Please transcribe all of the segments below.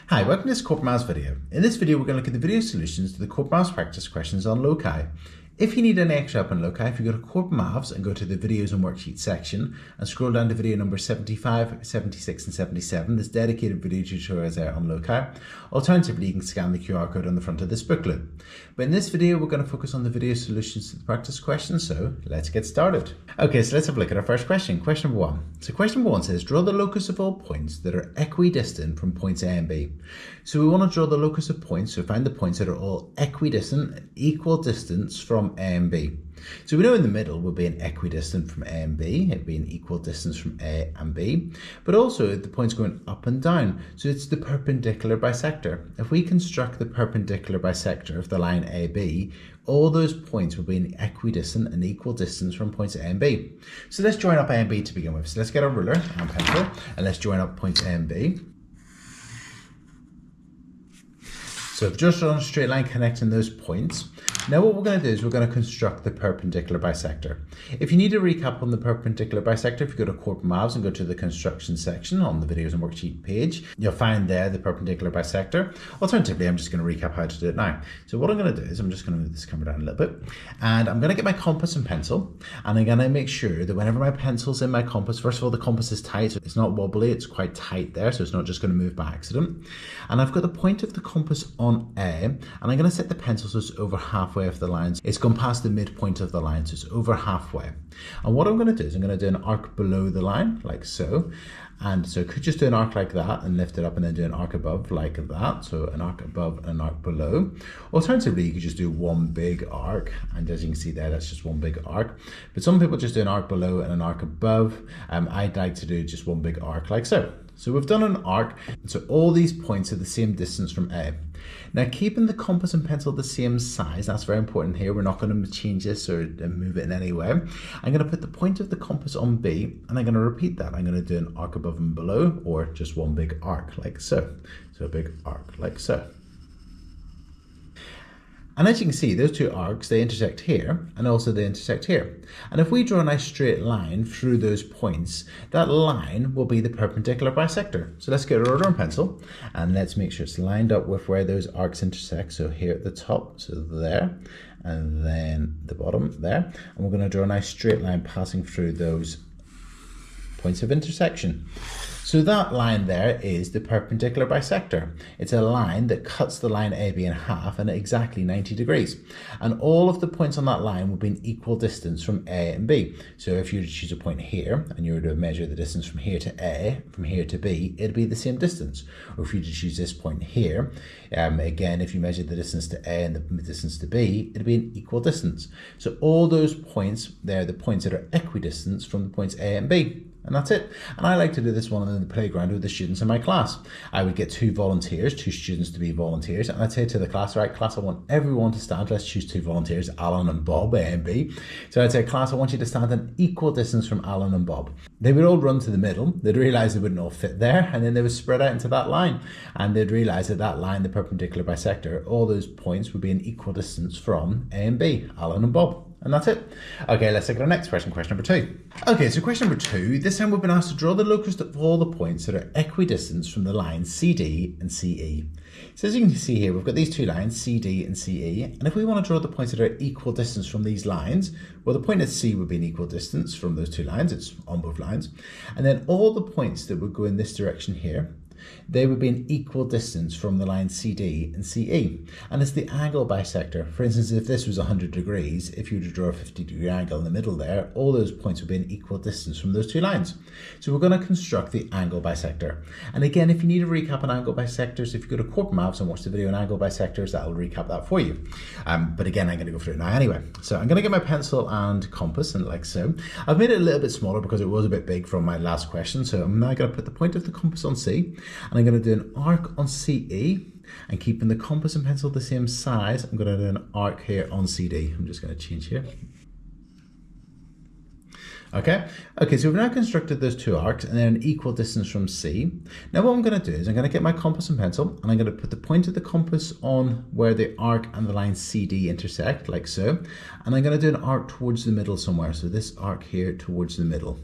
Hi, welcome to this Corporate Maths video. In this video, we're going to look at the video solutions to the Corporate Maths practice questions on loci. If you need any extra help on loci, if you go to Corporate Maths and go to the videos and worksheet section and scroll down to video number 75, 76 and 77, there's dedicated video tutorials there on loci. Alternatively, you can scan the QR code on the front of this booklet. But in this video, we're going to focus on the video solutions to the practice questions, so let's get started. Okay, so let's have a look at our first question, question number 1. So question number 1 says, draw the locus of all points that are equidistant from points A and B. So we want to draw the locus of points, so find the points that are all equidistant and equal distance from A and B. So we know in the middle will be an equidistant from A and B, it'd be an equal distance from A and B, but also the points going up and down, so it's the perpendicular bisector. If we construct the perpendicular bisector of the line AB, all those points will be an equidistant and equal distance from points A and B. So let's join up A and B to begin with. So let's get a ruler and pencil and let's join up points A and B. So I've just drawn a straight line connecting those points. Now what we're going to do is we're going to construct the perpendicular bisector. If you need a recap on the perpendicular bisector, if you go to Corporate Maths and go to the construction section on the videos and worksheet page, you'll find there the perpendicular bisector. Alternatively, I'm just going to recap how to do it now. So what I'm going to do is I'm just going to move this camera down a little bit and I'm going to get my compass and pencil and I'm going to make sure that whenever my pencil's in my compass, first of all, the compass is tight, so it's not wobbly, it's quite tight there, so it's not just going to move by accident. And I've got the point of the compass on A and I'm going to set the pencil so it's over halfway of the lines. It's gone past the midpoint of the line, so it's over halfway. And what I'm going to do is I'm going to do an arc below the line, like so. And so I could just do an arc like that and lift it up and then do an arc above like that. So an arc above and an arc below. Alternatively, you could just do one big arc. And as you can see there, that's just one big arc. But some people just do an arc below and an arc above. I'd like to do just one big arc like so. So we've done an arc, so all these points are the same distance from A. Now keeping the compass and pencil the same size, that's very important here, we're not going to change this or move it in any way. I'm going to put the point of the compass on B and I'm going to repeat that. I'm going to do an arc above and below or just one big arc like so. So a big arc like so. And as you can see, those two arcs, they intersect here and also they intersect here. And if we draw a nice straight line through those points, that line will be the perpendicular bisector. So let's get a ruler and pencil and let's make sure it's lined up with where those arcs intersect. So here at the top, so there, and then the bottom there. And we're going to draw a nice straight line passing through those points of intersection. So that line there is the perpendicular bisector. It's a line that cuts the line AB in half and at exactly 90 degrees. And all of the points on that line will be an equal distance from A and B. So if you were to choose a point here and you were to measure the distance from here to A, from here to B, it'd be the same distance. Or if you were to choose this point here, again, if you measure the distance to A and the distance to B, it'd be an equal distance. So all those points, they're the points that are equidistant from the points A and B. And that's it. And I like to do this one in the playground with the students in my class. I would get two students to be volunteers. And I'd say to the class, right, class, I want everyone to stand. Let's choose two volunteers, Alan and Bob, A and B. So I'd say, class, I want you to stand an equal distance from Alan and Bob. They would all run to the middle. They'd realize they wouldn't all fit there. And then they would spread out into that line. And they'd realize that that line, the perpendicular bisector, all those points would be an equal distance from A and B, Alan and Bob. And that's it. Okay, let's look at our next question, question number 2. Okay, so question number 2, this time we've been asked to draw the locus of all the points that are equidistant from the lines CD and CE. So as you can see here, we've got these two lines, CD and CE, and if we want to draw the points that are equal distance from these lines, well, the point at C would be an equal distance from those two lines, it's on both lines, and then all the points that would go in this direction here, they would be an equal distance from the line CD and CE. And it's the angle bisector. For instance, if this was 100 degrees, if you were to draw a 50-degree angle in the middle there, all those points would be an equal distance from those two lines. So we're going to construct the angle bisector. And again, if you need a recap on angle bisectors, if you go to Corporate Maths and watch the video on angle bisectors, that'll recap that for you. But again, I'm going to go through it now anyway. So I'm going to get my pencil and compass and like so. I've made it a little bit smaller because it was a bit big from my last question. So I'm now going to put the point of the compass on C. And I'm going to do an arc on CE and keeping the compass and pencil the same size, I'm going to do an arc here on CD. I'm just going to change here. Okay, so we've now constructed those two arcs and they're an equal distance from C. Now what I'm going to do is I'm going to get my compass and pencil and I'm going to put the point of the compass on where the arc and the line CD intersect, like so. And I'm going to do an arc towards the middle somewhere. So this arc here towards the middle,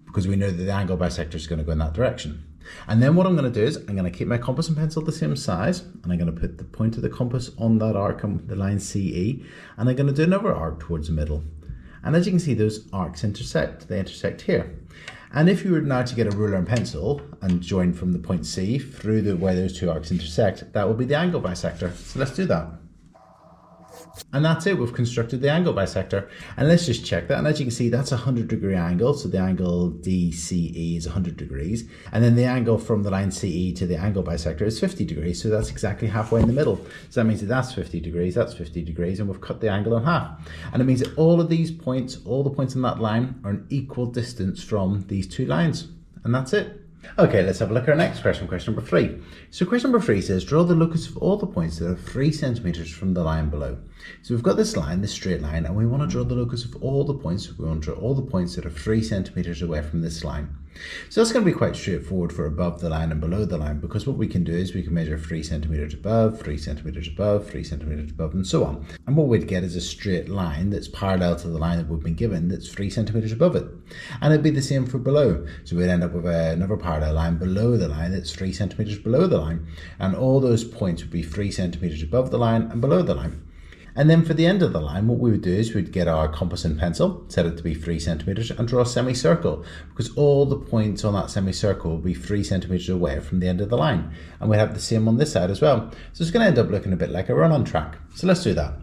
because we know that the angle bisector is going to go in that direction. And then what I'm going to do is I'm going to keep my compass and pencil the same size, and I'm going to put the point of the compass on that arc on the line CE, and I'm going to do another arc towards the middle. And as you can see, those arcs intersect. They intersect here. And if you were now to get a ruler and pencil and join from the point C through where those two arcs intersect, that will be the angle bisector. So let's do that. And that's it, we've constructed the angle bisector. And let's just check that. And as you can see, that's a 100-degree angle. So the angle DCE is 100 degrees. And then the angle from the line CE to the angle bisector is 50 degrees. So that's exactly halfway in the middle. So that means that that's 50 degrees, and we've cut the angle in half. And it means that all of these points, all the points on that line are an equal distance from these two lines. And that's it. Okay, let's have a look at our next question, question number 3. So question number 3 says, draw the locus of all the points that are 3 centimeters from the line below. So we've got this line, this straight line, and we want to draw the locus of all the points. We want to draw all the points that are 3 centimeters away from this line. So that's going to be quite straightforward for above the line and below the line, because what we can do is we can measure 3 centimeters above, 3 centimeters above, 3 centimeters above, and so on. And what we'd get is a straight line that's parallel to the line that we've been given that's 3 centimeters above it. And it'd be the same for below. So we'd end up with another parallel line below the line that's 3 centimeters below the line. And all those points would be 3 centimeters above the line and below the line. And then for the end of the line, what we would do is we'd get our compass and pencil, set it to be 3 centimeters, and draw a semicircle, because all the points on that semicircle will be 3 centimeters away from the end of the line. And we'd have the same on this side as well. So it's going to end up looking a bit like a run-on track. So let's do that.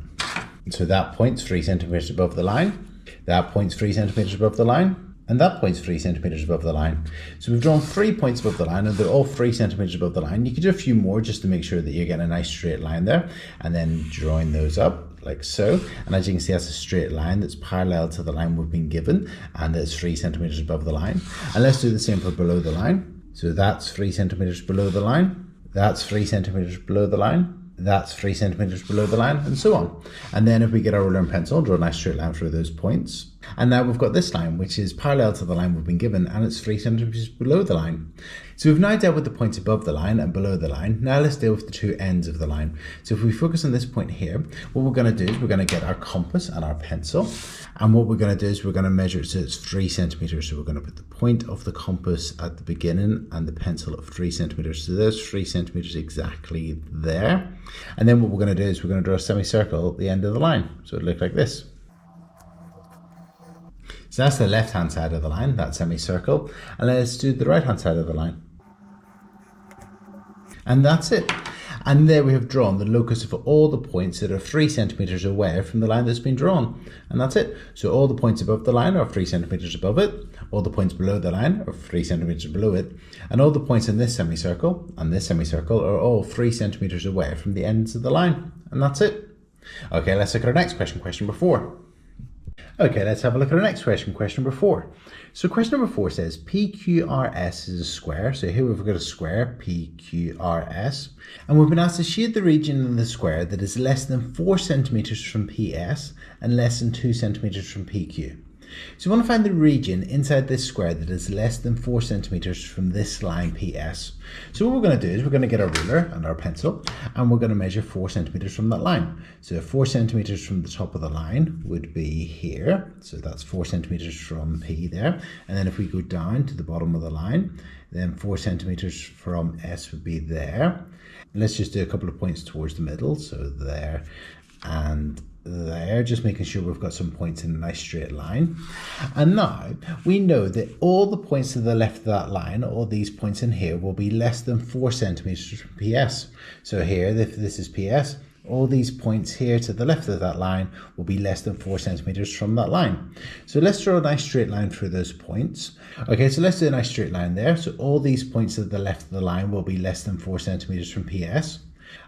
So that point's 3 centimeters above the line, that point's 3 centimeters above the line, and that point's 3 centimeters above the line. So we've drawn 3 points above the line, and they're all 3 centimeters above the line. You could do a few more just to make sure that you get a nice straight line there, and then join those up like so. And as you can see, that's a straight line that's parallel to the line we've been given, and it's 3 centimeters above the line. And let's do the same for below the line. So that's 3 centimeters below the line, that's 3 centimeters below the line, that's 3 centimeters below the line, and so on. And then if we get our ruler and pencil, draw a nice straight line through those points. And now we've got this line, which is parallel to the line we've been given, and it's 3 centimeters below the line. So we've now dealt with the points above the line and below the line. Now let's deal with the two ends of the line. So if we focus on this point here, what we're going to do is we're going to get our compass and our pencil. And what we're going to do is we're going to measure it so it's 3 centimeters. So we're going to put the point of the compass at the beginning and the pencil at 3 centimeters. So there's 3 centimeters exactly there. And then what we're going to do is we're going to draw a semicircle at the end of the line. So it looks like this. So that's the left-hand side of the line, that semicircle. And let's do the right-hand side of the line. And that's it. And there we have drawn the locus of all the points that are 3 centimeters away from the line that's been drawn. And that's it. So all the points above the line are 3 centimeters above it. All the points below the line are 3 centimeters below it. And all the points in this semicircle and this semicircle are all 3 centimeters away from the ends of the line. And that's it. Okay, let's look at our next question, question number 4. Okay, let's have a look at our next question, question number 4. So question number 4 says PQRS is a square. So here we've got a square, PQRS. And we've been asked to shade the region in the square that is less than 4 centimeters from PS and less than 2 centimeters from PQ. So we want to find the region inside this square that is less than 4 centimeters from this line PS. So what we're going to do is we're going to get our ruler and our pencil, and we're going to measure 4 centimeters from that line. So 4 centimeters from the top of the line would be here. So that's 4 centimeters from P there. And then if we go down to the bottom of the line, then 4 centimeters from S would be there. And let's just do a couple of points towards the middle. So there and there, just making sure we've got some points in a nice straight line. And now we know that all the points to the left of that line, all these points in here, will be less than 4 centimeters from PS. So here, if this is PS, all these points here to the left of that line will be less than 4 centimeters from that line. So let's draw a nice straight line through those points. Okay, so let's do a nice straight line there. So all these points to the left of the line will be less than 4 centimeters from PS.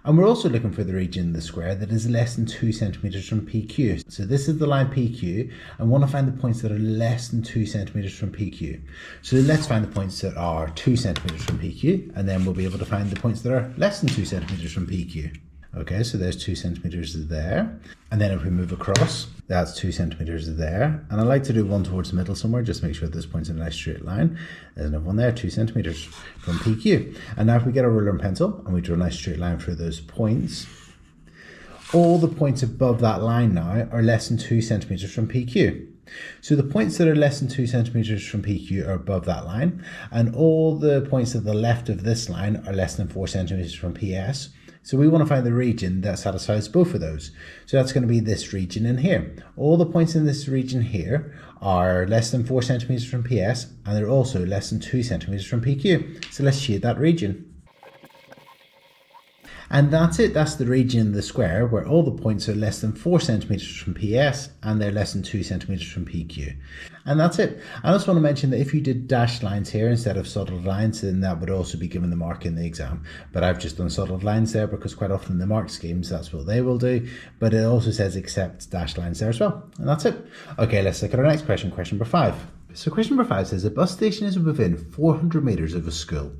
And we're also looking for the region in the square that is less than 2 centimeters from PQ. So this is the line PQ, and we want to find the points that are less than 2 centimeters from PQ. So let's find the points that are 2 centimeters from PQ, and then we'll be able to find the points that are less than 2 centimeters from PQ. Okay, so there's 2 centimeters there. And then if we move across, that's 2 centimeters there. And I like to do one towards the middle somewhere, just to make sure this point's in a nice straight line. There's another one there, 2 centimeters from PQ. And now if we get a ruler and pencil and we draw a nice straight line through those points, all the points above that line now are less than 2 centimeters from PQ. So the points that are less than 2 centimeters from PQ are above that line, and all the points to the left of this line are less than 4 centimeters from PS. So we want to find the region that satisfies both of those. So that's going to be this region in here. All the points in this region here are less than 4 centimeters from PS, and they're also less than 2 centimeters from PQ. So let's shade that region. And that's it, that's the region in the square where all the points are less than 4 centimeters from PS and they're less than 2 centimeters from PQ. And that's it. I just want to mention that if you did dashed lines here instead of solid lines, then that would also be given the mark in the exam. But I've just done solid lines there because quite often in the mark schemes, that's what they will do. But it also says accept dashed lines there as well. And that's it. Okay, let's look at our next question, question number 5. So question number 5 says a bus station is within 400 metres of a school,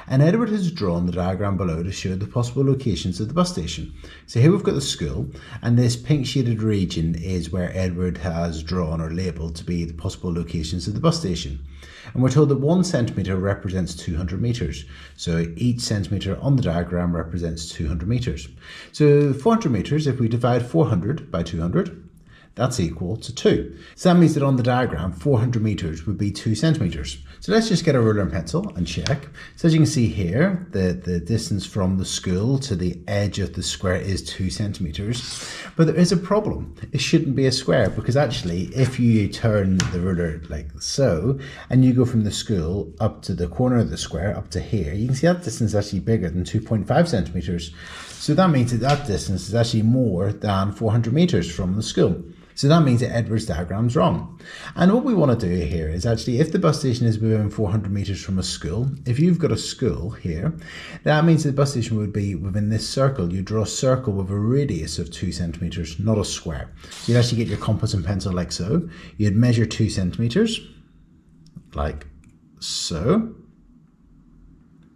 and Edward has drawn the diagram below to show the possible locations of the bus station. So here we've got the school, and this pink shaded region is where Edward has drawn or labelled to be the possible locations of the bus station. And we're told that 1 centimetre represents 200 metres. So each centimetre on the diagram represents 200 metres. So 400 metres, if we divide 400 by 200, that's equal to 2. So that means that on the diagram, 400 metres would be 2 centimetres. So let's just get a ruler and pencil and check. So as you can see here, the distance from the school to the edge of the square is 2 centimetres. But there is a problem. It shouldn't be a square because actually, if you turn the ruler like so, and you go from the school up to the corner of the square, up to here, you can see that distance is actually bigger than 2.5 centimetres. So that means that that distance is actually more than 400 metres from the school. So that means that Edward's diagram is wrong. And what we want to do here is actually, if the bus station is within 400 metres from a school, if you've got a school here, that means the bus station would be within this circle. You draw a circle with a radius of 2 centimetres, not a square. So you'd actually get your compass and pencil like so. You'd measure 2 centimetres, like so.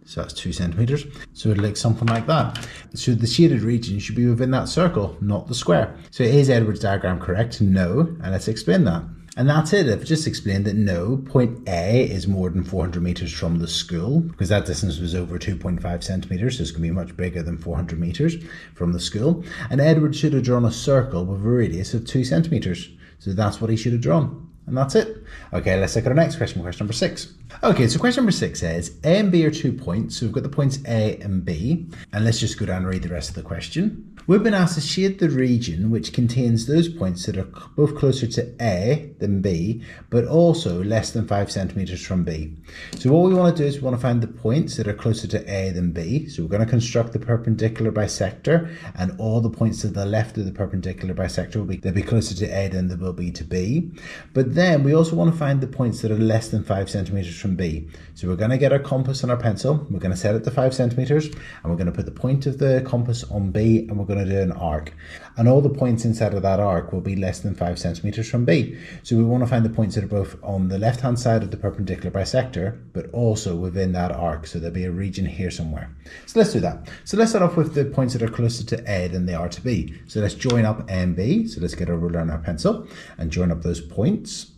So that's 2 centimetres. So it'll look something like that. So the shaded region should be within that circle, not the square. So is Edward's diagram correct? No. And let's explain that. And that's it. I've just explained that no, point A is more than 400 metres from the school because that distance was over 2.5 centimetres. So it's going to be much bigger than 400 metres from the school. And Edward should have drawn a circle with a radius of 2 centimetres. So that's what he should have drawn. And that's it. Okay, let's look at our next question, question number 6. Okay, so question number 6 says A and B are 2 points. So we've got the points A and B. And let's just go down and read the rest of the question. We've been asked to shade the region which contains those points that are both closer to A than B, but also less than 5 centimetres from B. So what we want to do is we want to find the points that are closer to A than B. So we're going to construct the perpendicular bisector, and all the points to the left of the perpendicular bisector will be closer to A than they will be to B. But then we also want to find the points that are less than 5 centimetres from B. So we're going to get our compass and our pencil. We're going to set it to 5 centimetres, and we're going to put the point of the compass on B, and we're going to do an arc. And all the points inside of that arc will be less than 5 centimetres from B. So we want to find the points that are both on the left-hand side of the perpendicular bisector, but also within that arc. So there'll be a region here somewhere. So let's do that. So let's start off with the points that are closer to A than they are to B. So let's join up A and B. So let's get our ruler and our pencil and join up those points.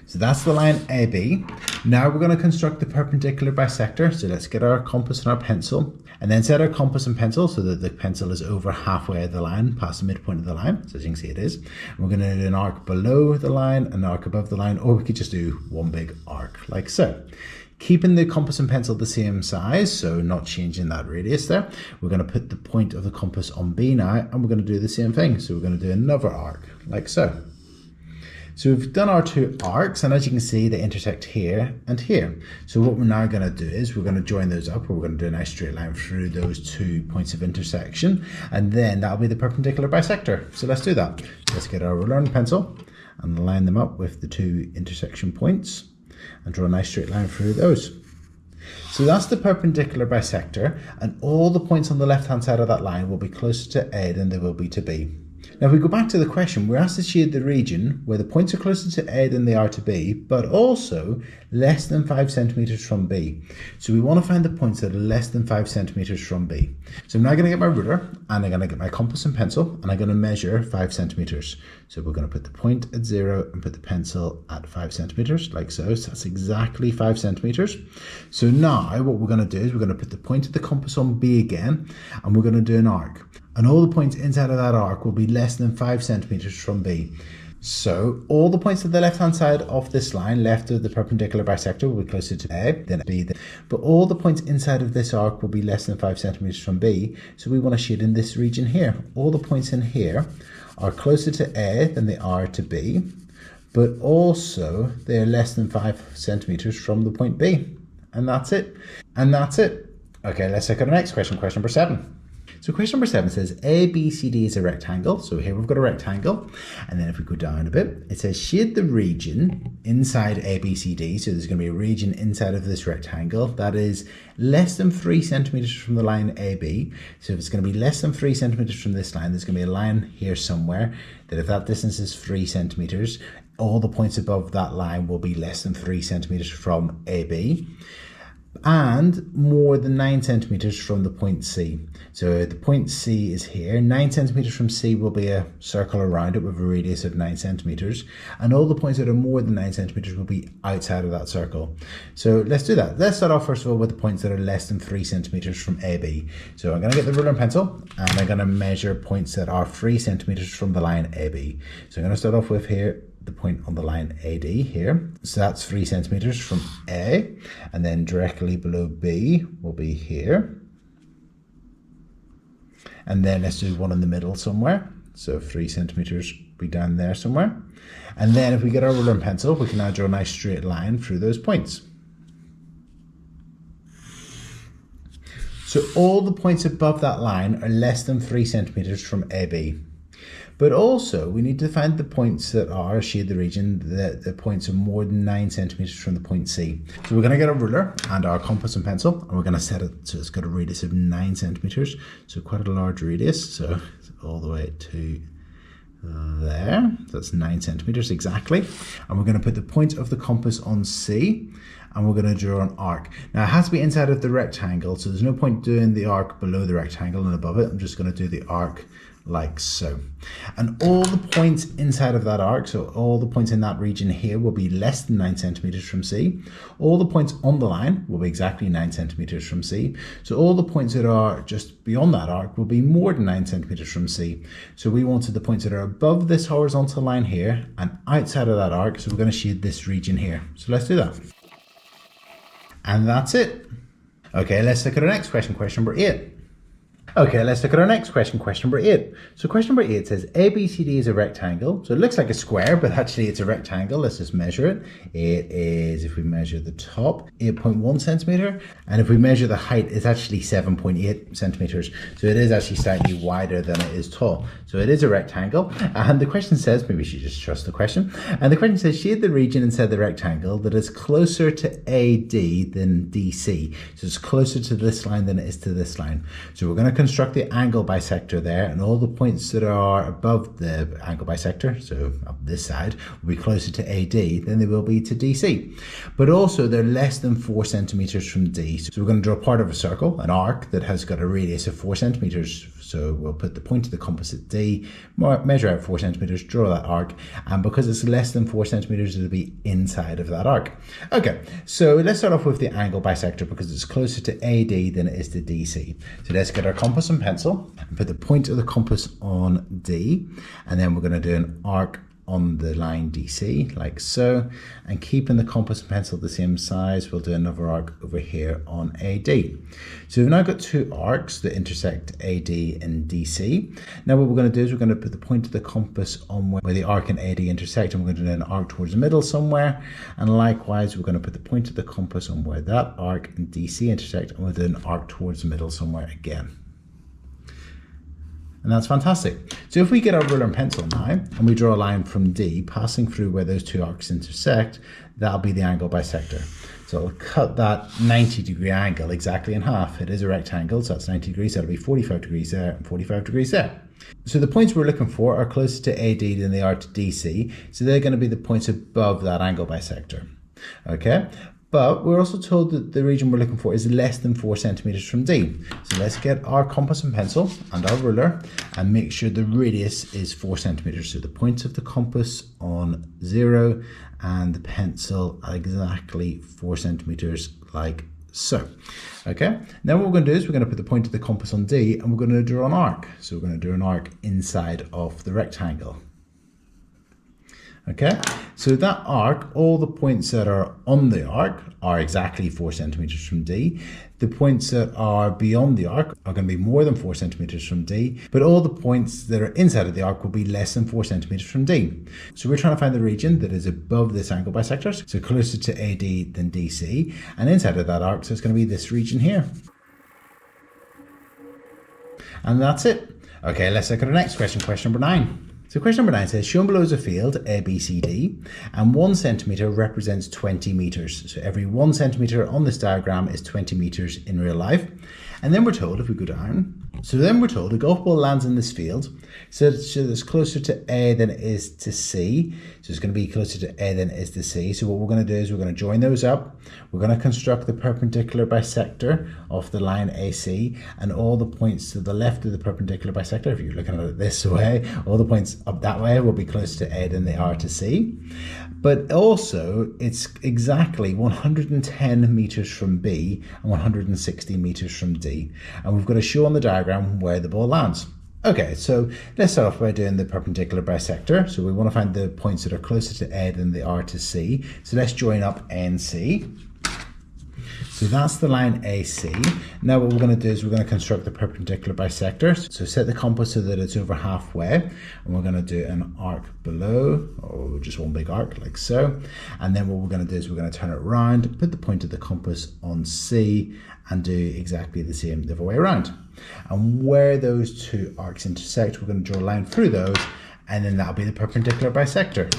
So that's the line AB. Now we're going to construct the perpendicular bisector. So let's get our compass and our pencil, and then set our compass and pencil so that the pencil is over halfway of the line, past the midpoint of the line. So as you can see it is. And we're going to do an arc below the line, an arc above the line, or we could just do one big arc like so. Keeping the compass and pencil the same size, so not changing that radius there. We're going to put the point of the compass on B now, and we're going to do the same thing. So we're going to do another arc like so. So we've done our 2 arcs, and as you can see, they intersect here and here. So what we're now going to do is we're going to join those up, or we're going to do a nice straight line through those 2 points of intersection, and then that'll be the perpendicular bisector. So let's do that. Let's get our ruler and pencil and line them up with the 2 intersection points and draw a nice straight line through those. So that's the perpendicular bisector, and all the points on the left-hand side of that line will be closer to A than they will be to B. Now if we go back to the question, we're asked to shade the region where the points are closer to A than they are to B, but also less than 5 centimetres from B. So we want to find the points that are less than 5 centimetres from B. So I'm now going to get my ruler, and I'm going to get my compass and pencil, and I'm going to measure 5 centimetres. So we're going to put the point at 0 and put the pencil at 5 centimetres, like so. So that's exactly 5 centimetres. So now what we're going to do is we're going to put the point of the compass on B again, and we're going to do an arc. And all the points inside of that arc will be less than 5 centimetres from B. So all the points at the left-hand side of this line, left of the perpendicular bisector, will be closer to A than B. But all the points inside of this arc will be less than 5 centimeters from B. So we want to shade in this region here. All the points in here are closer to A than they are to B, but also they're less than 5 centimeters from the point B. And that's it. And that's it. Okay, let's look at the next question, question number 7. So question number 7 says ABCD is a rectangle. So here we've got a rectangle. And then if we go down a bit, it says shade the region inside ABCD. So there's going to be a region inside of this rectangle that is less than 3 centimeters from the line AB. So if it's going to be less than 3 centimeters from this line, there's going to be a line here somewhere that if that distance is 3 centimeters, all the points above that line will be less than 3 centimeters from AB. And more than 9 centimeters from the point C. So the point C is here. 9 centimeters from C will be a circle around it with a radius of 9 centimeters. And all the points that are more than 9 centimeters will be outside of that circle. So let's do that. Let's start off first of all with the points that are less than 3 centimeters from AB. So I'm going to get the ruler and pencil and I'm going to measure points that are 3 centimeters from the line AB. So I'm going to start off with here the point on the line AD here. So that's 3 centimeters from A, and then directly below B will be here. And then let's do one in the middle somewhere. So 3 centimeters will be down there somewhere. And then if we get our ruler and pencil, we can now draw a nice straight line through those points. So all the points above that line are less than 3 centimeters from AB. But also, we need to find the points that are, shade the region, the points are more than 9 centimeters from the point C. So we're going to get a ruler and our compass and pencil, and we're going to set it so it's got a radius of 9 centimeters. So quite a large radius, so all the way to there. So that's 9 centimeters exactly. And we're going to put the point of the compass on C, and we're going to draw an arc. Now it has to be inside of the rectangle, so there's no point doing the arc below the rectangle and above it. I'm just going to do the arc like so. And all the points inside of that arc, so all the points in that region here will be less than 9 centimeters from C. All the points on the line will be exactly 9 centimeters from C. So all the points that are just beyond that arc will be more than 9 centimeters from C. So we wanted the points that are above this horizontal line here and outside of that arc, so we're going to shade this region here. So let's do that. And that's it. Okay, let's look at our next question, question number 8. Okay, let's look at our next question, question number 8. So question number 8 says ABCD is a rectangle. So it looks like a square, but actually it's a rectangle. Let's just measure it. It is, if we measure the top, 8.1 centimeter. And if we measure the height, it's actually 7.8 centimeters. So it is actually slightly wider than it is tall. So it is a rectangle. And the question says, maybe we should just trust the question. And the question says, shade the region inside the rectangle that is closer to AD than DC. So it's closer to this line than it is to this line. So we're going to construct the angle bisector there, and all the points that are above the angle bisector, so up this side, will be closer to AD than they will be to DC. But also they're less than 4 centimeters from D. So we're going to draw part of a circle, an arc that has got a radius of 4 centimeters. So we'll put the point of the compass at D, measure out 4 centimeters, draw that arc, and because it's less than 4 centimeters, it'll be inside of that arc. Okay, so let's start off with the angle bisector because it's closer to AD than it is to DC. So let's get our compass and pencil and put the point of the compass on D, and then we're going to do an arc on the line DC like so, and keeping the compass and pencil the same size, we'll do another arc over here on AD. So we've now got 2 arcs that intersect AD and DC. Now what we're going to do is we're going to put the point of the compass on where the arc and AD intersect, and we're going to do an arc towards the middle somewhere, and likewise we're going to put the point of the compass on where that arc and DC intersect, and we'll do an arc towards the middle somewhere again. And that's fantastic. So if we get our ruler and pencil now, and we draw a line from D passing through where those 2 arcs intersect, that'll be the angle bisector. So I'll cut that 90-degree angle exactly in half. It is a rectangle, so that's 90 degrees, so that'll be 45 degrees there and 45 degrees there. So the points we're looking for are closer to AD than they are to DC, so they're going to be the points above that angle bisector. Okay? But we're also told that the region we're looking for is less than 4 centimeters from D. So let's get our compass and pencil and our ruler and make sure the radius is 4 centimeters. So the point of the compass on 0 and the pencil at exactly 4 centimeters like so. Okay, now what we're going to do is we're going to put the point of the compass on D and we're going to draw an arc. So we're going to do an arc inside of the rectangle. Okay, so that arc, all the points that are on the arc are exactly 4 centimeters from D. The points that are beyond the arc are going to be more than 4 centimeters from D, but all the points that are inside of the arc will be less than 4 centimeters from D. So we're trying to find the region that is above this angle bisector, so closer to AD than DC, and inside of that arc, so it's going to be this region here. And that's it. Okay, let's look at our next question, question number 9. So question number 9 says, shown below is a field ABCD, and 1 centimeter represents 20 meters. So every 1 centimeter on this diagram is 20 meters in real life. And then we're told, if we go down, so then we're told a golf ball lands in this field, so it's closer to A than it is to C. So it's going to be closer to A than it is to C. So what we're going to do is we're going to join those up. We're going to construct the perpendicular bisector of the line AC, and all the points to the left of the perpendicular bisector, if you're looking at it this way, all the points up that way will be closer to A than they are to C. But also, it's exactly 110 meters from B and 160 meters from D. And we've got to show on the diagram where the ball lands. Okay, so let's start off by doing the perpendicular bisector. So we want to find the points that are closer to A than they are to C. So let's join up NC. So that's the line AC. Now what we're going to do is we're going to construct the perpendicular bisector. So set the compass so that it's over halfway, and we're going to do an arc below, or just one big arc like so. And then what we're going to do is we're going to turn it around, put the point of the compass on C, and do exactly the same the other way around. And where those two arcs intersect, we're going to draw a line through those, and then that'll be the perpendicular bisector.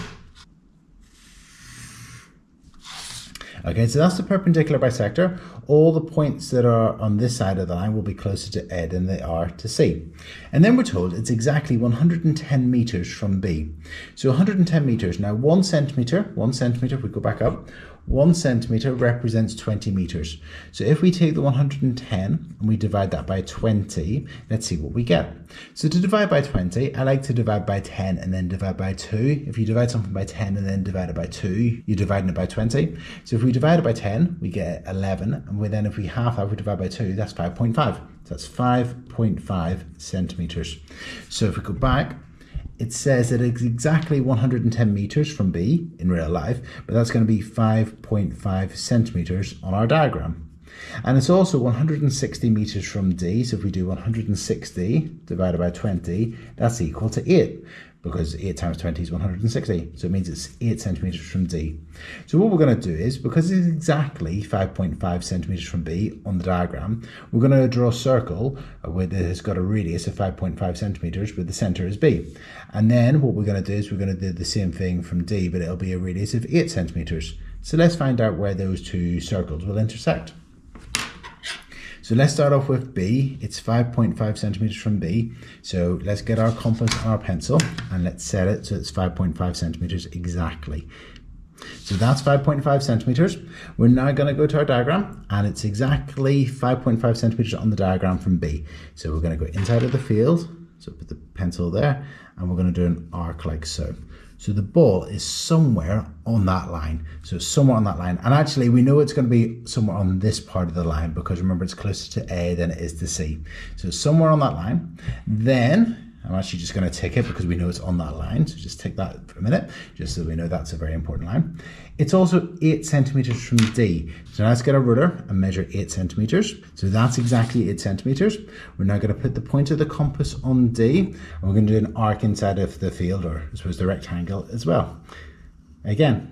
Okay, so that's the perpendicular bisector. All the points that are on this side of the line will be closer to A than they are to C. And then we're told it's exactly 110 meters from B. So 110 meters. Now 1 centimeter, if we go back up, 1 centimeter represents 20 meters. So if we take the 110 and we divide that by 20, let's see what we get. So to divide by 20, I like to divide by 10 and then divide by 2. If you divide something by 10 and then divide it by 2, you're dividing it by 20. So if we divide it by 10, we get 11. And then if we half that, we divide by 2, that's 5.5. So that's 5.5 centimeters. So if we go back, it says that it's exactly 110 meters from B in real life, but that's going to be 5.5 centimeters on our diagram. And it's also 160 meters from D, so if we do 160 divided by 20, that's equal to 8, because 8 times 20 is 160, so it means it's 8 centimeters from D. So what we're going to do is, because it's exactly 5.5 centimeters from B on the diagram, we're going to draw a circle where it has got a radius of 5.5 centimeters, where the center is B. And then what we're going to do is we're going to do the same thing from D, but it'll be a radius of 8 centimeters. So let's find out where those two circles will intersect. So let's start off with B. It's 5.5 centimeters from B. So let's get our compass and our pencil and let's set it so it's 5.5 centimeters exactly. So that's 5.5 centimeters. We're now going to go to our diagram, and it's exactly 5.5 centimeters on the diagram from B. So we're going to go inside of the field. So put the pencil there, and we're going to do an arc like so. So the ball is somewhere on that line. So it's somewhere on that line. And actually we know it's going to be somewhere on this part of the line, because remember it's closer to A than it is to C. So it's somewhere on that line. Then I'm actually just going to tick it because we know it's on that line. So just tick that for a minute, just so we know that's a very important line. It's also 8 centimeters from D. So now let's get a ruler and measure 8 centimeters. So that's exactly 8 centimeters. We're now going to put the point of the compass on D, and we're going to do an arc inside of the field, or I suppose the rectangle as well. Again.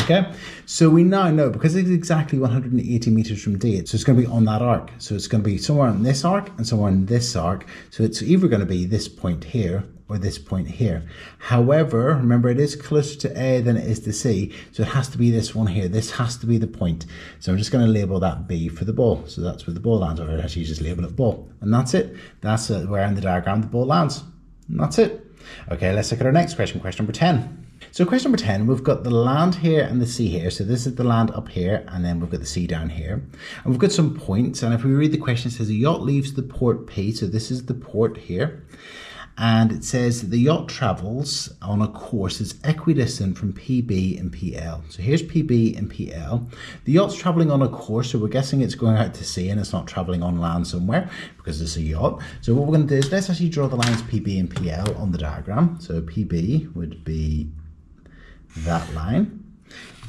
Okay, so we now know, because it's exactly 180 meters from D, so it's going to be on that arc. So it's going to be somewhere on this arc and somewhere on this arc. So it's either going to be this point here or this point here. However, remember it is closer to A than it is to C, so it has to be this one here. This has to be the point. So I'm just going to label that B for the ball. So that's where the ball lands, or actually just label it ball. And that's it. That's where in the diagram the ball lands. And that's it. Okay, let's look at our next question, question number 10. So question number 10, we've got the land here and the sea here. So this is the land up here, and then we've got the sea down here. And we've got some points, and if we read the question, it says a yacht leaves the port P. So this is the port here. And it says that the yacht travels on a course that's equidistant from PB and PL. So here's PB and PL. The yacht's traveling on a course, so we're guessing it's going out to sea and it's not traveling on land somewhere because it's a yacht. So what we're going to do is let's actually draw the lines PB and PL on the diagram. So PB would be that line.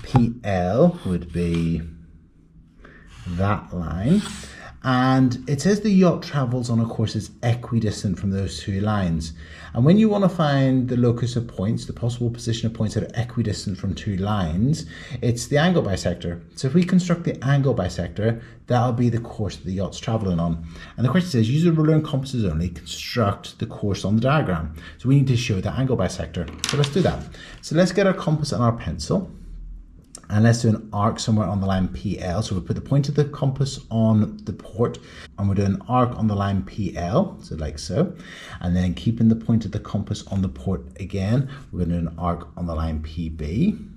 PL would be that line. And it says the yacht travels on a course that's equidistant from those two lines. And when you want to find the locus of points, the possible position of points that are equidistant from two lines, it's the angle bisector. So if we construct the angle bisector, that'll be the course that the yacht's traveling on. And the question says, use a ruler and compasses only, construct the course on the diagram. So we need to show the angle bisector. So let's do that. So let's get our compass and our pencil. And let's do an arc somewhere on the line PL. So we put the point of the compass on the port and we're doing an arc on the line PL, so like so. And then keeping the point of the compass on the port again, we're going to do an arc on the line PB.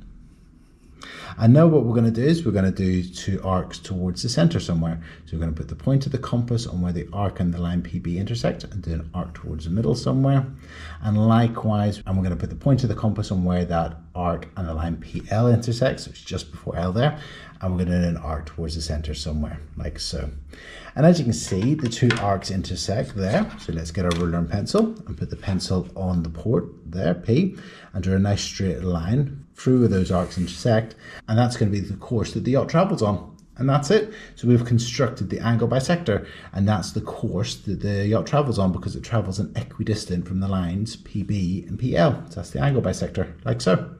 And now what we're going to do is we're going to do two arcs towards the center somewhere. So we're going to put the point of the compass on where the arc and the line PB intersect and do an arc towards the middle somewhere. And likewise, and we're going to put the point of the compass on where that arc and the line PL intersect, so it's just before L there. And we're going to do an arc towards the center somewhere, like so. And as you can see, the two arcs intersect there. So let's get our ruler and pencil and put the pencil on the port there, P, and draw a nice straight line through where those arcs intersect. And that's going to be the course that the yacht travels on. And that's it. So we've constructed the angle bisector, and that's the course that the yacht travels on because it travels an equidistant from the lines PB and PL. So that's the angle bisector, like so.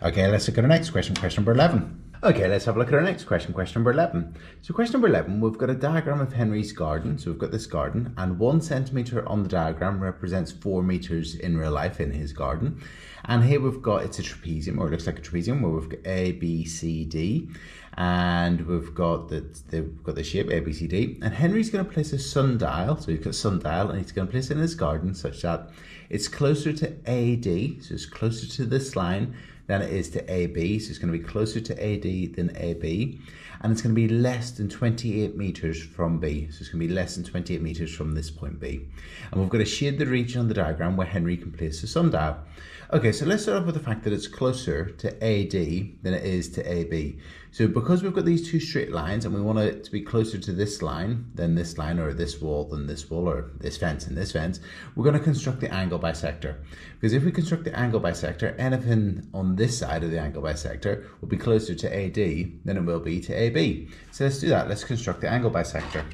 Okay, let's look at our next question, question number 11. Okay, let's have a look at our next question, question number 11. So question number 11, we've got a diagram of Henry's garden. So we've got this garden, and 1 centimetre on the diagram represents 4 metres in real life in his garden. And here we've got, it's a trapezium, or it looks like a trapezium, where we've got A, B, C, D. And we've got the shape A, B, C, D. And Henry's going to place a sundial, so he's got a sundial, and he's going to place it in his garden such that it's closer to AD, so it's closer to this line than it is to AB, so it's going to be closer to AD than AB, and it's going to be less than 28 metres from B, so it's going to be less than 28 metres from this point B. And we've got to shade the region on the diagram where Henry can place the sundial. Okay, so let's start off with the fact that it's closer to AD than it is to AB. So because we've got these two straight lines and we want it to be closer to this line than this line, or this wall than this wall, or this fence and this fence, we're going to construct the angle bisector. Because if we construct the angle bisector, anything on this side of the angle bisector will be closer to AD than it will be to AB. So let's do that. Let's construct the angle bisector.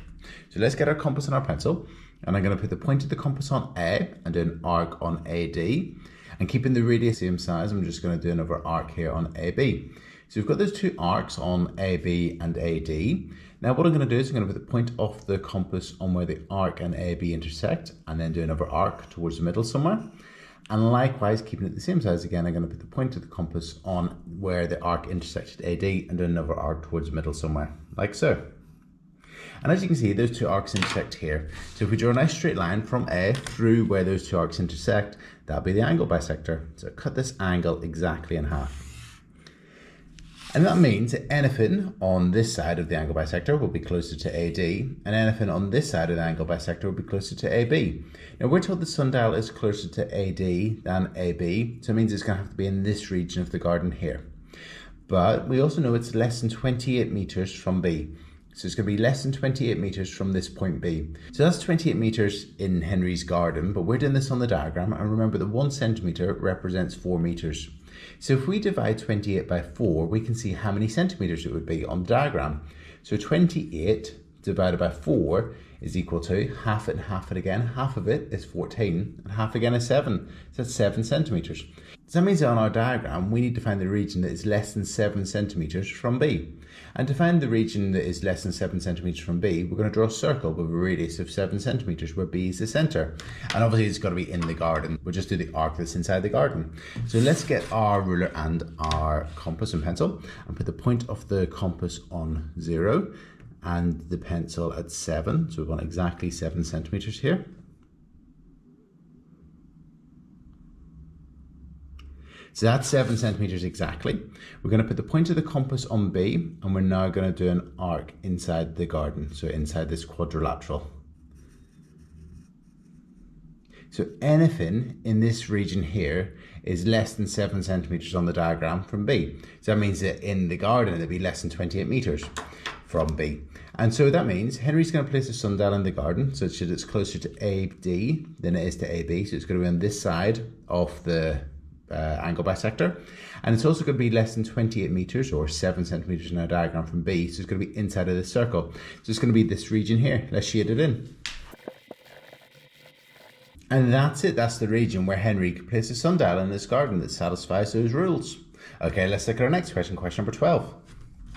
So let's get our compass and our pencil, and I'm going to put the point of the compass on A and do an arc on AD. And keeping the radius same size, I'm just going to do another arc here on AB. So we've got those two arcs on AB and AD. Now what I'm going to do is I'm going to put the point of the compass on where the arc and AB intersect, and then do another arc towards the middle somewhere. And likewise, keeping it the same size again, I'm going to put the point of the compass on where the arc intersected AD and do another arc towards the middle somewhere, like so. And as you can see, those two arcs intersect here. So if we draw a nice straight line from A through where those two arcs intersect, that'll be the angle bisector. So cut this angle exactly in half. And that means that anything on this side of the angle bisector will be closer to AD, and anything on this side of the angle bisector will be closer to AB. Now we're told the sundial is closer to AD than AB, so it means it's going to have to be in this region of the garden here. But we also know it's less than 28 metres from B. So it's going to be less than 28 metres from this point B. So that's 28 metres in Henry's garden, but we're doing this on the diagram, and remember that 1 centimetre represents 4 metres. So if we divide 28 by 4, we can see how many centimetres it would be on the diagram. So 28 divided by 4 is equal to half it and half it again. Half of it is 14 and half again is 7. So that's 7 centimetres. So that means that on our diagram, we need to find the region that is less than 7 centimetres from B. And to find the region that is less than 7 centimetres from B, we're going to draw a circle with a radius of 7 centimetres where B is the centre. And obviously it's got to be in the garden. We'll just do the arc that's inside the garden. So let's get our ruler and our compass and pencil and put the point of the compass on 0 and the pencil at 7. So we want exactly 7 centimetres here. So that's 7 centimetres exactly. We're going to put the point of the compass on B, and we're now going to do an arc inside the garden, so inside this quadrilateral. So anything in this region here is less than 7 centimeters on the diagram from B. So that means that in the garden, it'll be less than 28 meters from B. And so that means Henry's going to place a sundial in the garden such that it's closer to AD than it is to AB. So it's going to be on this side of the angle bisector. And it's also going to be less than 28 meters or 7 centimeters in our diagram from B. So it's going to be inside of this circle. So it's going to be this region here. Let's shade it in. And that's it. That's the region where Henry could place a sundial in this garden that satisfies those rules. Okay, let's look at our next question, question number 12.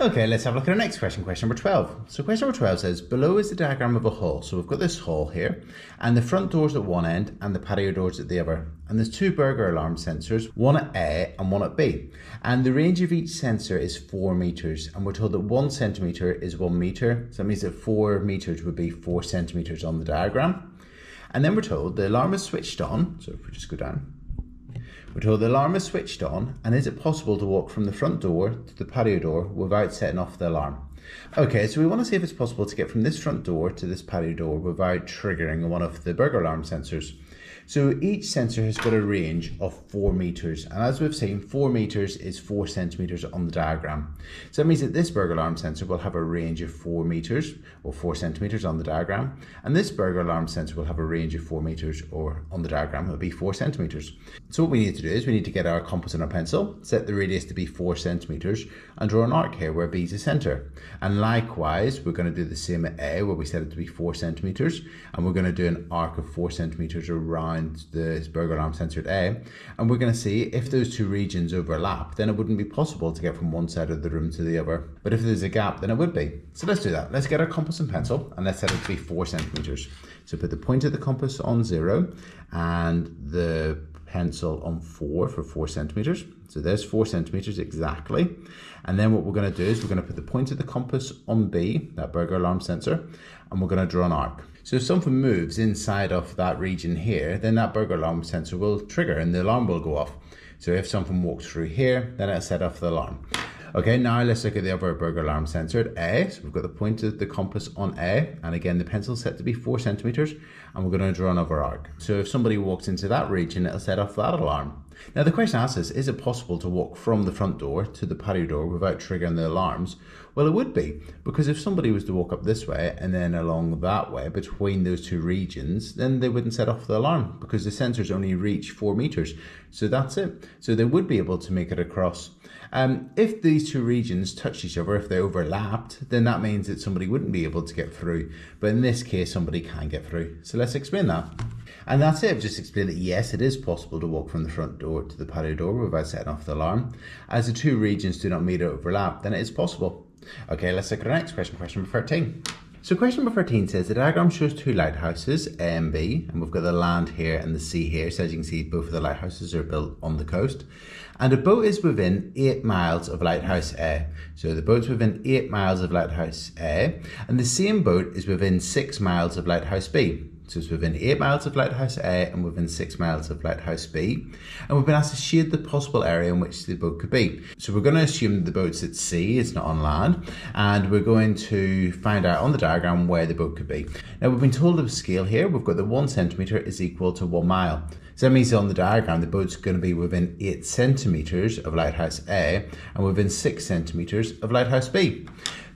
Okay, let's have a look at our next question, question number 12. So question number 12 says, below is the diagram of a hall. So we've got this hall here, and the front door's at one end and the patio door's at the other. And there's two burglar alarm sensors, one at A and one at B. And the range of each sensor is 4 meters. And we're told that 1 centimeter is 1 meter. So that means that 4 meters would be 4 centimeters on the diagram. And then we're told the alarm is switched on. So if we just go down. We're told the alarm is switched on, and is it possible to walk from the front door to the patio door without setting off the alarm? Okay, so we want to see if it's possible to get from this front door to this patio door without triggering one of the burglar alarm sensors. So each sensor has got a range of 4 meters, and as we've seen, 4 meters is 4 centimeters on the diagram. So that means that this burglar alarm sensor will have a range of 4 meters or 4 centimeters on the diagram, and this burglar alarm sensor will have a range of 4 meters or on the diagram it will be 4 centimeters. So what we need to do is we need to get our compass and our pencil, set the radius to be 4 centimeters, and draw an arc here where B is the center. And likewise, we're going to do the same at A where we set it to be 4 centimeters, and we're going to do an arc of 4 centimeters around the burglar alarm sensor at A, and we're going to see if those two regions overlap, then it wouldn't be possible to get from one side of the room to the other. But if there's a gap, then it would be. So let's do that. Let's get our compass and pencil, and let's set it to be 4 centimeters. So put the point of the compass on 0 and the pencil on 4 for 4 centimeters. So there's 4 centimeters exactly. And then what we're going to do is we're going to put the point of the compass on B, that burglar alarm sensor, and we're going to draw an arc. So if something moves inside of that region here, then that burglar alarm sensor will trigger and the alarm will go off. So if something walks through here, then it'll set off the alarm. Okay, now let's look at the other burglar alarm sensor at A. So we've got the point of the compass on A, and again the pencil set to be 4 centimeters, and we're going to draw another arc. So if somebody walks into that region, it'll set off that alarm. Now the question asks us, is it possible to walk from the front door to the patio door without triggering the alarms? Well, it would be, because if somebody was to walk up this way and then along that way between those two regions, then they wouldn't set off the alarm because the sensors only reach 4 meters. So that's it. So they would be able to make it across. If these two regions touched each other, if they overlapped, then that means that somebody wouldn't be able to get through. But in this case, somebody can get through. So let's explain that. And that's it. I've just explained that yes, it is possible to walk from the front door to the patio door without setting off the alarm. As the two regions do not meet or overlap, then it is possible. Okay, let's look at our next question, question number 13. So question number 13 says the diagram shows two lighthouses, A and B, and we've got the land here and the sea here. So as you can see, both of the lighthouses are built on the coast. And a boat is within 8 miles of lighthouse A. So the boat's within 8 miles of lighthouse A, and the same boat is within 6 miles of lighthouse B. So it's within 8 miles of lighthouse A and within 6 miles of lighthouse B. And we've been asked to shade the possible area in which the boat could be. So we're going to assume the boat's at sea, it's not on land, and we're going to find out on the diagram where the boat could be. Now we've been told of a scale here. We've got that 1 centimetre is equal to 1 mile. So that means on the diagram, the boat's going to be within 8 centimetres of lighthouse A and within 6 centimetres of lighthouse B.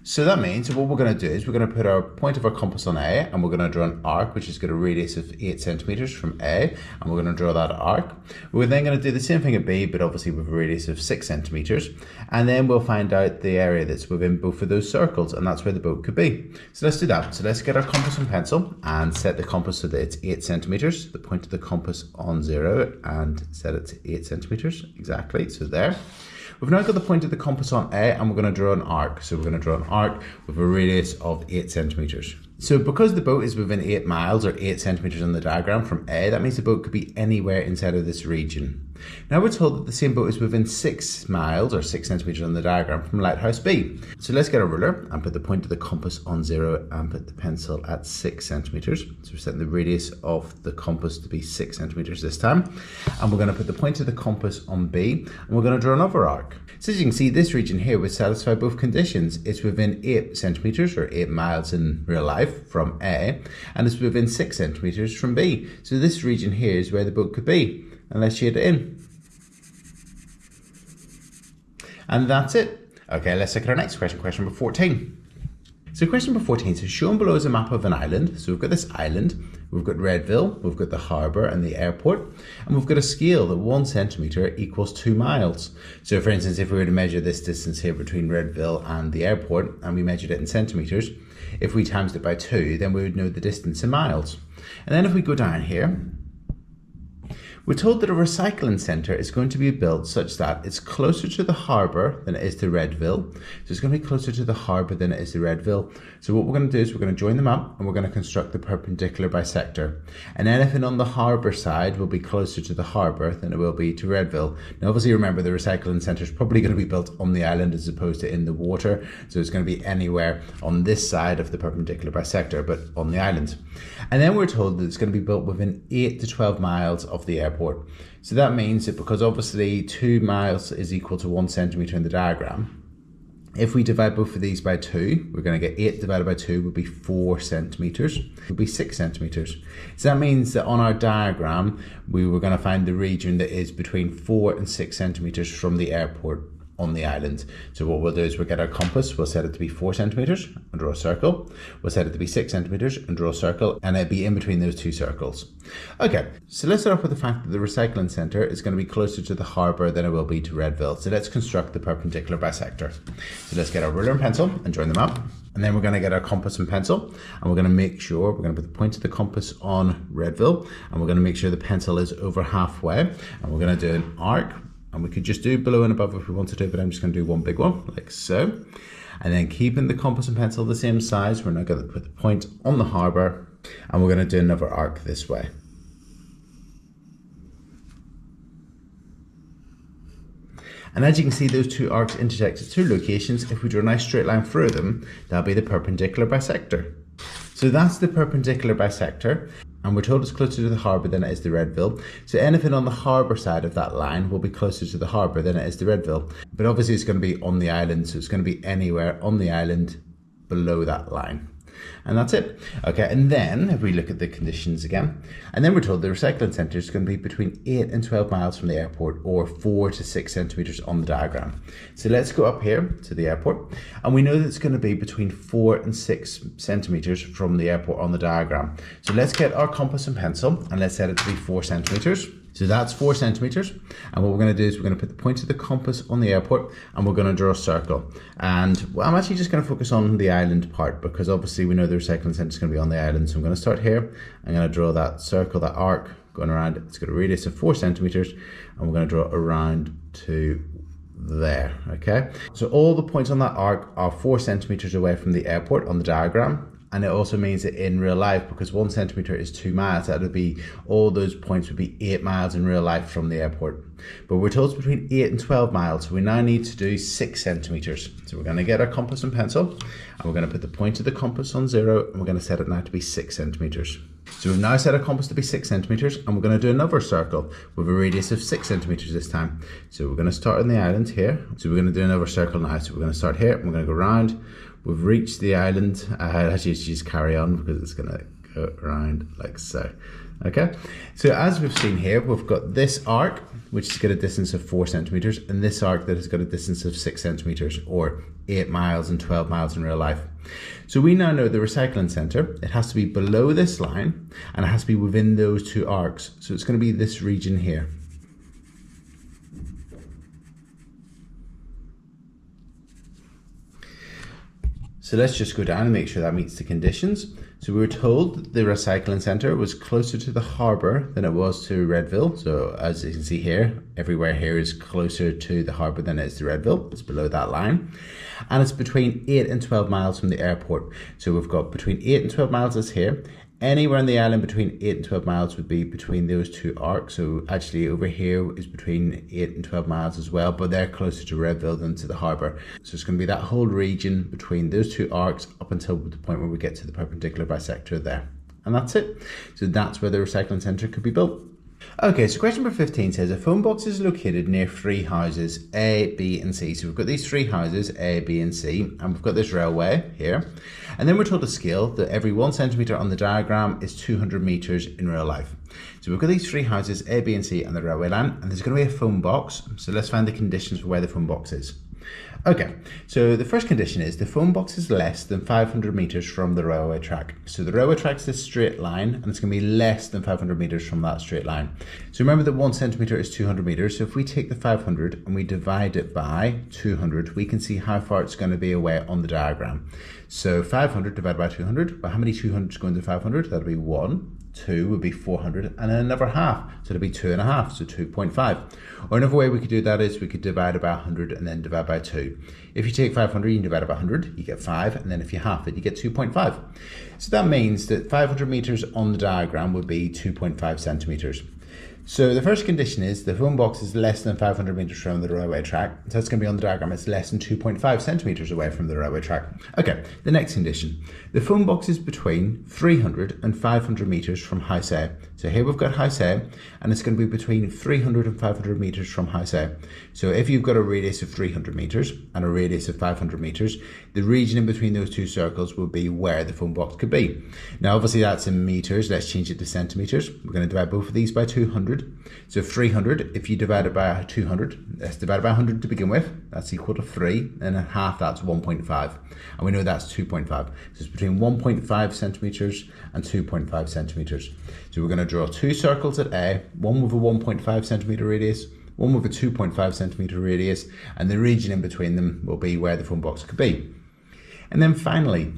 So that means what we're going to do is we're going to put our point of our compass on A, and we're going to draw an arc which has got a radius of 8 centimetres from A, and we're going to draw that arc. We're then going to do the same thing at B, but obviously with a radius of 6 centimetres, and then we'll find out the area that's within both of those circles, and that's where the boat could be. So let's do that. So let's get our compass and pencil and set the compass so that it's 8 centimetres, the point of the compass on 0, and set it to 8 centimetres exactly, so there. We've now got the point of the compass on A, and we're going to draw an arc. So we're going to draw an arc with a radius of 8 centimetres. So because the boat is within 8 miles or 8 centimetres on the diagram from A, that means the boat could be anywhere inside of this region. Now we're told that the same boat is within 6 miles or 6 centimetres on the diagram from lighthouse B. So let's get a ruler and put the point of the compass on 0 and put the pencil at 6 centimetres. So we're setting the radius of the compass to be 6 centimetres this time. And we're going to put the point of the compass on B, and we're going to draw another arc. So as you can see, this region here would satisfy both conditions. It's within 8 centimetres or 8 miles in real life, 5 from A, and it's within 6 centimeters from B. So this region here is where the boat could be. And let's shade it in. And that's it. Okay, let's look at our next question, question number 14. So question number 14 says, shown below is a map of an island. So we've got this island, we've got Redville, we've got the harbour and the airport, and we've got a scale that 1 centimetre equals 2 miles. So for instance, if we were to measure this distance here between Redville and the airport, and we measured it in centimetres, if we times it by 2, then we would know the distance in miles. And then if we go down here, we're told that a recycling centre is going to be built such that it's closer to the harbour than it is to Redville. So it's going to be closer to the harbour than it is to Redville. So what we're going to do is we're going to join them up and we're going to construct the perpendicular bisector. And anything on the harbour side will be closer to the harbour than it will be to Redville. Now obviously remember the recycling centre is probably going to be built on the island as opposed to in the water. So it's going to be anywhere on this side of the perpendicular bisector, but on the island. And then we're told that it's going to be built within 8 to 12 miles of the airport. So that means that because obviously 2 miles is equal to 1 centimetre in the diagram, if we divide both of these by 2, we're going to get 8 divided by 2 would be 4 centimetres, would be 6 centimetres. So that means that on our diagram, we were going to find the region that is between 4 and 6 centimetres from the airport on the island. So what we'll do is we'll get our compass, we'll set it to be 4 centimetres and draw a circle. We'll set it to be 6 centimetres and draw a circle, and it'll be in between those two circles. Okay, so let's start off with the fact that the recycling centre is going to be closer to the harbour than it will be to Redville. So let's construct the perpendicular bisector. So let's get our ruler and pencil and join them up. And then we're going to get our compass and pencil, and we're going to make sure, we're going to put the point of the compass on Redville, and we're going to make sure the pencil is over halfway, and we're going to do an arc. And we could just do below and above if we wanted to, but I'm just going to do one big one, like so. And then keeping the compass and pencil the same size, we're now going to put the point on the harbour, and we're going to do another arc this way. And as you can see, those two arcs intersect at two locations. If we draw a nice straight line through them, that'll be the perpendicular bisector. So that's the perpendicular bisector. And we're told it's closer to the harbour than it is to Redville. So anything on the harbour side of that line will be closer to the harbour than it is to Redville. But obviously it's going to be on the island, so it's going to be anywhere on the island below that line. And that's it. Okay, and then if we look at the conditions again, and then we're told the recycling centre is going to be between 8 and 12 miles from the airport, or 4 to 6 centimetres on the diagram. So let's go up here to the airport, and we know that it's going to be between 4 and 6 centimetres from the airport on the diagram. So let's get our compass and pencil, and let's set it to be 4 centimetres. So that's 4 centimetres, and what we're going to do is we're going to put the point of the compass on the airport, and we're going to draw a circle. And well, I'm actually just going to focus on the island part, because obviously we know the recycling centre is going to be on the island. So I'm going to start here. I'm going to draw that circle, that arc going around. It's got a radius of 4 centimetres, and we're going to draw around to there. Okay, so all the points on that arc are 4 centimetres away from the airport on the diagram. And it also means that in real life, because 1 centimetre is 2 miles, that would be, all those points would be 8 miles in real life from the airport. But we're told it's between 8 and 12 miles, so we now need to do 6 centimetres. So we're going to get our compass and pencil, and we're going to put the point of the compass on 0, and we're going to set it now to be 6 centimetres. So we've now set our compass to be 6 centimetres, and we're going to do another circle with a radius of 6 centimetres this time. So we're going to start on the island here. So we're going to do another circle now. So we're going to start here, and we're going to go around. We've reached the island. Actually, just carry on because it's going to go around like so. Okay, so as we've seen here, we've got this arc, which has got a distance of 4 centimetres, and this arc that has got a distance of 6 centimetres, or 8 miles and 12 miles in real life. So we now know the recycling centre, it has to be below this line, and it has to be within those two arcs. So it's going to be this region here. So let's just go down and make sure that meets the conditions. So we were told that the recycling centre was closer to the harbour than it was to Redville. So as you can see here, everywhere here is closer to the harbour than it is to Redville. It's below that line. And it's between 8 and 12 miles from the airport. So we've got between 8 and 12 miles is here. Anywhere on the island between 8 and 12 miles would be between those two arcs. So actually over here is between 8 and 12 miles as well, but they're closer to Redville than to the harbour. So it's going to be that whole region between those two arcs up until the point where we get to the perpendicular bisector there. And that's it. So that's where the recycling centre could be built. Okay, so question number 15 says a phone box is located near three houses, A, B, and C. So we've got these three houses, A, B, and C, and we've got this railway here. And then we're told to scale that every 1 centimetre on the diagram is 200 metres in real life. So we've got these three houses, A, B, and C, and the railway line, and there's going to be a phone box. So let's find the conditions for where the phone box is. Okay, so the first condition is the phone box is less than 500 metres from the railway track. So the railway track is this straight line, and it's going to be less than 500 metres from that straight line. So remember that 1 centimetre is 200 metres, so if we take the 500 and we divide it by 200, we can see how far it's going to be away on the diagram. So 500 divided by 200, but how many 200s go into 500? That'll be 1. 2 would be 400, and then another half, so it'll be 2.5, so 2.5. Or another way we could do that is we could divide by 100 and then divide by 2. If you take 500, you divide by 100, you get 5, and then if you half it, you get 2.5. So that means that 500 metres on the diagram would be 2.5 centimetres. So the first condition is the phone box is less than 500 metres from the railway track. So that's going to be on the diagram, it's less than 2.5 centimetres away from the railway track. Okay, the next condition. The phone box is between 300 and 500 metres from house A. So here we've got house A, and it's going to be between 300 and 500 metres from house A. So if you've got a radius of 300 metres and a radius of 500 metres, the region in between those two circles will be where the phone box could be. Now obviously that's in metres, let's change it to centimetres. We're going to divide both of these by 200. So 300, if you divide it by 200, let's divide it by 100 to begin with, that's equal to 3, and then half that's 1.5. And we know that's 2.5. So it's between 1.5 centimetres and 2.5 centimetres. So we're going to draw two circles at A, one with a 1.5 centimetre radius, one with a 2.5 centimetre radius, and the region in between them will be where the phone box could be. And then finally,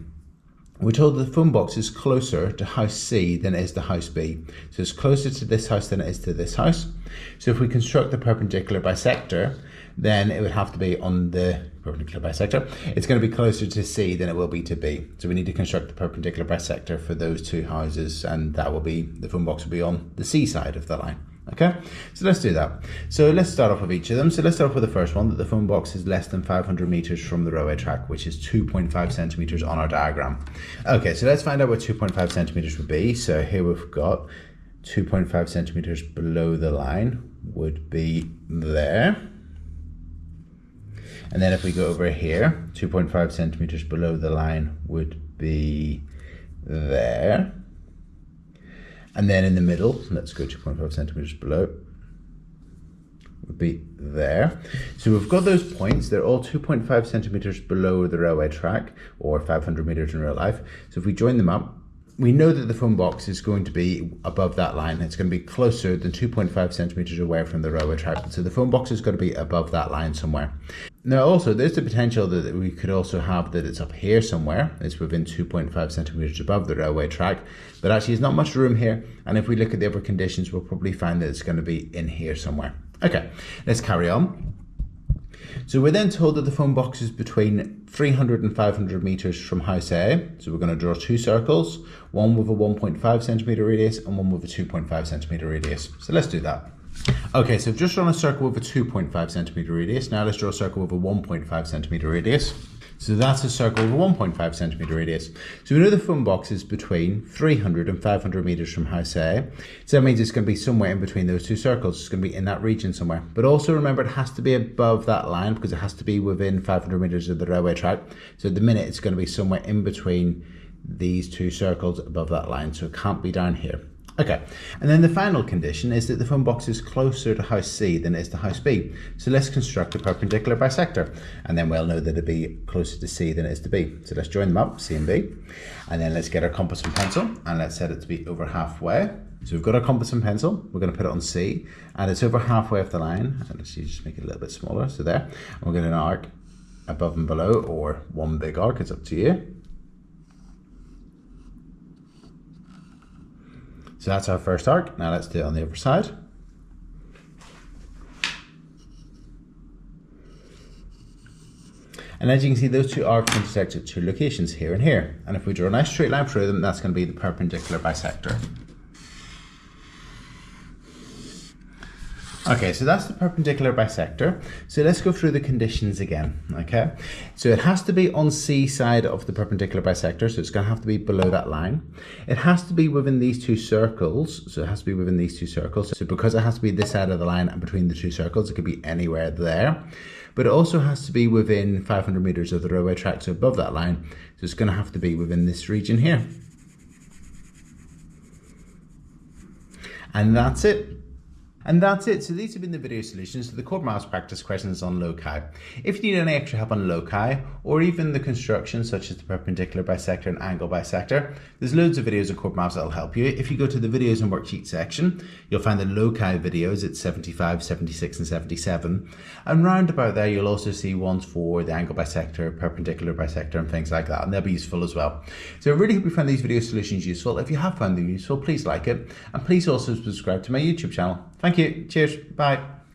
we're told the phone box is closer to house C than it is to house B. So it's closer to this house than it is to this house. So if we construct the perpendicular bisector, then it would have to be on the perpendicular bisector. It's going to be closer to C than it will be to B. So we need to construct the perpendicular bisector for those two houses, and that will be, the phone box will be on the C side of the line. Okay, so let's do that. So let's start off with each of them. So let's start off with the first one, that the phone box is less than 500 metres from the railway track, which is 2.5 centimetres on our diagram. Okay, so let's find out what 2.5 centimetres would be. So here we've got 2.5 centimetres below the line would be there. And then if we go over here, 2.5 centimetres below the line would be there. And then in the middle, let's go 2.5 centimetres below, would be there. So we've got those points, they're all 2.5 centimetres below the railway track, or 500 metres in real life. So if we join them up, we know that the phone box is going to be above that line. It's going to be closer than 2.5 centimetres away from the railway track. So the phone box is going to be above that line somewhere. Now also, there's the potential that we could also have that it's up here somewhere. It's within 2.5 centimetres above the railway track. But actually there's not much room here. And if we look at the other conditions, we'll probably find that it's going to be in here somewhere. Okay, let's carry on. So we're then told that the phone box is between 300 and 500 metres from house A. So we're going to draw two circles, one with a 1.5 centimetre radius and one with a 2.5 centimetre radius. So let's do that. Okay, so I've just drawn a circle with a 2.5 centimetre radius. Now let's draw a circle with a 1.5 centimetre radius. So that's a circle with a 1.5 centimetre radius. So we know the phone box is between 300 and 500 metres from house A. So that means it's going to be somewhere in between those two circles. It's going to be in that region somewhere. But also remember, it has to be above that line because it has to be within 500 metres of the railway track. So at the minute, it's going to be somewhere in between these two circles above that line. So it can't be down here. Okay, and then the final condition is that the phone box is closer to house C than it is to house B. So let's construct a perpendicular bisector, and then we'll know that it'll be closer to C than it is to B. So let's join them up, C and B, and then let's get our compass and pencil, and let's set it to be over halfway. So we've got our compass and pencil, we're going to put it on C, and it's over halfway off the line, and let's just make it a little bit smaller, so there. And we're going to an arc above and below, or one big arc, it's up to you. So that's our first arc. Now let's do it on the other side. And as you can see, those two arcs intersect at two locations, here and here. And if we draw a nice straight line through them, that's going to be the perpendicular bisector. Okay, so that's the perpendicular bisector. So let's go through the conditions again, okay? So it has to be on C side of the perpendicular bisector, so it's going to have to be below that line. It has to be within these two circles, so it has to be within these two circles. So because it has to be this side of the line and between the two circles, it could be anywhere there. But it also has to be within 500 meters of the railway track, so above that line. So it's going to have to be within this region here. And that's it. And that's it. So these have been the video solutions to the Cord Miles practice questions on loci. If you need any extra help on loci, or even the construction such as the perpendicular bisector and angle bisector, there's loads of videos on Cord Miles that'll help you. If you go to the videos and worksheet section, you'll find the loci videos at 75, 76 and 77. And round about there, you'll also see ones for the angle bisector, perpendicular bisector and things like that. And they'll be useful as well. So I really hope you found these video solutions useful. If you have found them useful, please like it. And please also subscribe to my YouTube channel. Thank you. Cheers. Bye.